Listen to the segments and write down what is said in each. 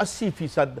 80%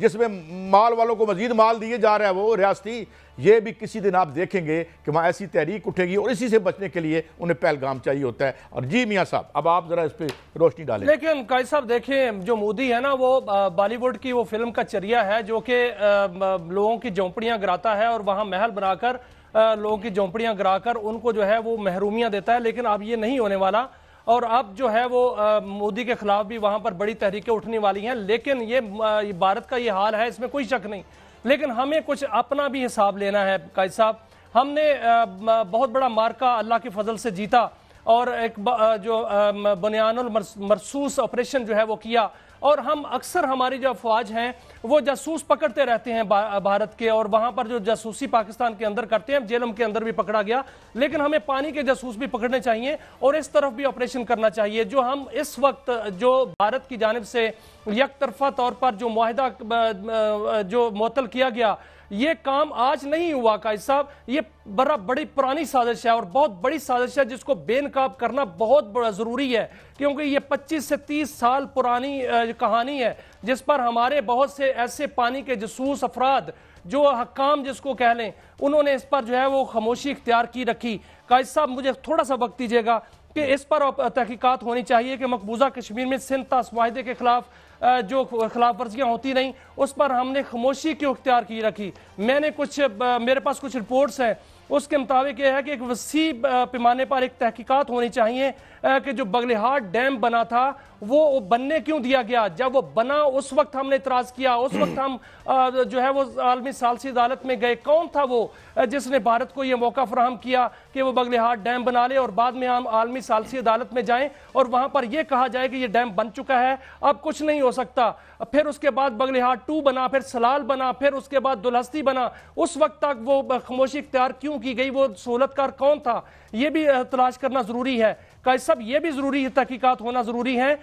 جس میں مال والوں کو مزید مال دیے جا رہا ہے وہ ریاستی، یہ بھی کسی دن آپ دیکھیں گے کہ وہاں ایسی تحریک اٹھے گی، اور اسی سے بچنے کے لیے انہیں پہلگام چاہیے ہوتا ہے۔ اور جی میاں صاحب اب آپ ذرا اس پہ روشنی ڈالیں۔ لیکن قائد صاحب دیکھیں، جو مودی ہے نا وہ بالی ووڈ کی وہ فلم کا چریا ہے جو کہ لوگوں کی جھونپڑیاں گراتا ہے اور وہاں محل بنا کر لوگوں کی جھونپڑیاں گرا کر ان کو جو ہے وہ محرومیاں دیتا ہے، لیکن اب یہ نہیں ہونے والا۔ اور اب جو ہے وہ مودی کے خلاف بھی وہاں پر بڑی تحریکیں اٹھنے والی ہیں، لیکن یہ بھارت کا یہ حال ہے، اس میں کوئی شک نہیں، لیکن ہمیں کچھ اپنا بھی حساب لینا ہے قائد صاحب۔ ہم نے بہت بڑا مارکا اللہ کے فضل سے جیتا، اور ایک جو بنیان المرصوص آپریشن جو ہے وہ کیا، اور ہم اکثر ہماری جو افواج ہیں وہ جاسوس پکڑتے رہتے ہیں بھارت کے، اور وہاں پر جو جاسوسی پاکستان کے اندر کرتے ہیں، جیلم کے اندر بھی پکڑا گیا، لیکن ہمیں پانی کے جاسوس بھی پکڑنے چاہیے اور اس طرف بھی آپریشن کرنا چاہیے۔ جو ہم اس وقت جو بھارت کی جانب سے یک طرفہ طور پر جو معاہدہ جو معطل کیا گیا، یہ کام آج نہیں ہوا قائد صاحب، یہ بڑی پرانی سازش ہے اور بہت بڑی سازش ہے جس کو بے نقاب کرنا بہت بڑا ضروری ہے، کیونکہ یہ 25 سے 30 سال پرانی کہانی ہے جس پر ہمارے بہت سے ایسے پانی کے جاسوس افراد جو حکام جس کو کہہ لیں، انہوں نے اس پر جو ہے وہ خاموشی اختیار کی رکھی۔ قائد صاحب مجھے تھوڑا سا وقت دیجیے گا کہ اس پر تحقیقات ہونی چاہیے کہ مقبوضہ کشمیر میں سندھ طاس معاہدے کے خلاف جو خلاف ورزیاں ہوتی نہیں، اس پر ہم نے خاموشی کیوں اختیار کی رکھی۔ میں نے میرے پاس کچھ رپورٹس ہیں، اس کے مطابق یہ ہے کہ ایک وسیع پیمانے پر ایک تحقیقات ہونی چاہیے کہ جو بغلہاٹ ڈیم بنا تھا وہ بننے کیوں دیا گیا۔ جب وہ بنا اس وقت ہم نے اعتراض کیا، اس وقت ہم جو ہے وہ عالمی ثالثی عدالت میں گئے۔ کون تھا وہ جس نے بھارت کو یہ موقع فراہم کیا کہ وہ بغلہاٹ ڈیم بنا لے، اور بعد میں ہم عالمی ثالثی عدالت میں جائیں اور وہاں پر یہ کہا جائے کہ یہ ڈیم بن چکا ہے، اب کچھ نہیں ہو سکتا۔ پھر اس کے بعد بغلہاٹ 2 بنا، پھر سلال بنا، پھر اس کے بعد دلہستی بنا۔ اس وقت تک وہ خاموشی اختیار کیوں کی گئی؟ وہ سہولت کار کون تھا؟ یہ بھی تلاش کرنا ضروری ہے۔ قائد صاحب یہ بھی ضروری ہے، تحقیقات ہونا ضروری ہے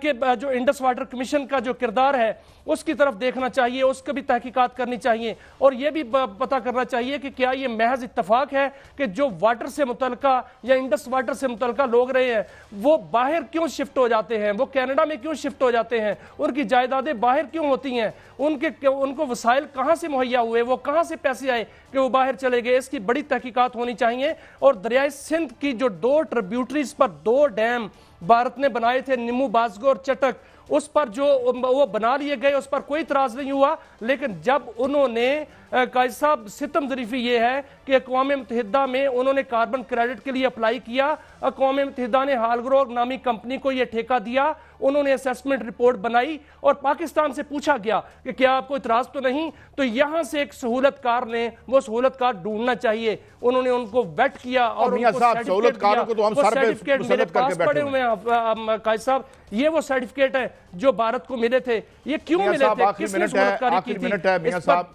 کہ جو انڈس واٹر کمیشن کا جو کردار ہے اس کی طرف دیکھنا چاہیے، اس کو بھی تحقیقات کرنی چاہیے، اور یہ بھی پتہ کرنا چاہیے کہ کیا یہ محض اتفاق ہے کہ جو واٹر سے متعلقہ یا انڈس واٹر سے متعلقہ لوگ رہے ہیں وہ باہر کیوں شفٹ ہو جاتے ہیں، وہ کینیڈا میں کیوں شفٹ ہو جاتے ہیں، ان کی جائیدادیں باہر کیوں ہوتی ہیں، ان کو وسائل کہاں سے مہیا ہوئے، وہ کہاں سے پیسے آئے کہ وہ باہر چلے گئے؟ اس کی بڑی تحقیقات ہونی چاہیے۔ اور دریائے سندھ کی جو 2 ٹریبیوٹریز پر 2 ڈیم بھارت نے بنائے تھے، نمو بازگو اور چٹک، اس پر جو وہ بنا لیے گئے، اس پر کوئی اعتراض نہیں ہوا، لیکن جب انہوں نے قائد صاحب ستم ظریفی یہ ہے کہ اقوام متحدہ میں انہوں نے کاربن کریڈٹ کے لیے اپلائی کیا، اقوام متحدہ نے ہالگرو نامی کمپنی کو یہ ٹھیکہ دیا، انہوں نے اسیسمنٹ رپورٹ بنائی اور پاکستان سے پوچھا گیا کہ کیا آپ کو اعتراض تو نہیں؟ تو یہاں سے ایک سہولت کار نے وہ سہولت کار ڈھونڈنا چاہیے، انہوں نے ان کو ویٹ کیا اور ان کو سہولت کاروں کو تو ہم سر پہ مسلط کر کے بیٹھے ہوئے ہیں قائد صاحب۔ یہ وہ سرٹیفکیٹ ہیں جو بھارت کو ملے تھے، یہ کیوں ملے تھے، کس نے سہولت کاری کی تھی؟ منٹ ہے میاں صاحب،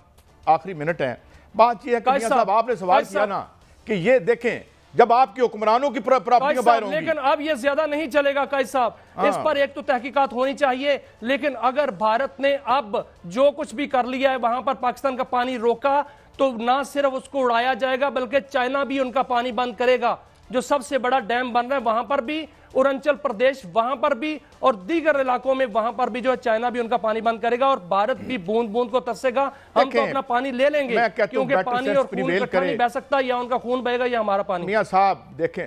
آخری منٹ ہے۔ بات یہ ہے کہ میاں صاحب آپ نے سوال کیا نا کہ یہ دیکھیں جب آپ کی حکمرانوں کی پراپرٹیاں باہر ہوں گی، لیکن اب یہ زیادہ نہیں چلے گا قائد صاحب، اس پر ایک تو تحقیقات ہونی چاہیے، لیکن اگر بھارت نے اب جو کچھ بھی کر لیا ہے وہاں پر پاکستان کا پانی روکا تو نہ صرف اس کو اڑایا جائے گا بلکہ چائنا بھی ان کا پانی بند کرے گا۔ جو سب سے بڑا ڈیم بن رہا ہے وہاں پر بھی، اروناچل پردیش وہاں پر بھی، اور دیگر علاقوں میں وہاں پر بھی جو ہے چائنا بھی ان کا پانی بند کرے گا، اور بھارت بھی بوند بوند کو ترسے گا۔ ہم تو اپنا پانی لے لیں گے کیونکہ پانی اور خون اکٹھا نہیں بہ سکتا، یا ان کا خون بہے گا یا ہمارا پانی۔ میاں صاحب دیکھیں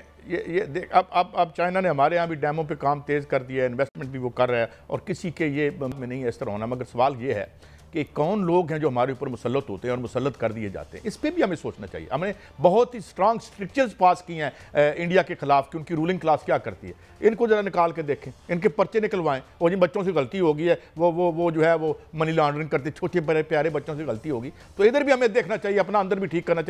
اب چائنا نے ہمارے ہاں بھی ڈیموں پہ کام تیز کر دیا ہے، انویسٹمنٹ بھی وہ کر رہا ہے، اور کسی کے یہ میں نہیں ہے اس طرح ہونا، مگر سوال یہ ہے کہ کون لوگ ہیں جو ہمارے اوپر مسلط ہوتے ہیں اور مسلط کر دیے جاتے ہیں؟ اس پہ بھی ہمیں سوچنا چاہیے۔ ہم نے بہت ہی سٹرانگ سٹرکچرز پاس کی ہیں انڈیا کے خلاف کہ ان کی رولنگ کلاس کیا کرتی ہے، ان کو ذرا نکال کے دیکھیں، ان کے پرچے نکلوائیں، اور جن بچوں سے غلطی ہوگی ہے وہ جو ہے وہ منی لانڈرنگ کرتے، چھوٹے پیارے بچوں سے غلطی ہوگی، تو ادھر بھی ہمیں دیکھنا چاہیے، اپنا اندر بھی ٹھیک کرنا چاہیے۔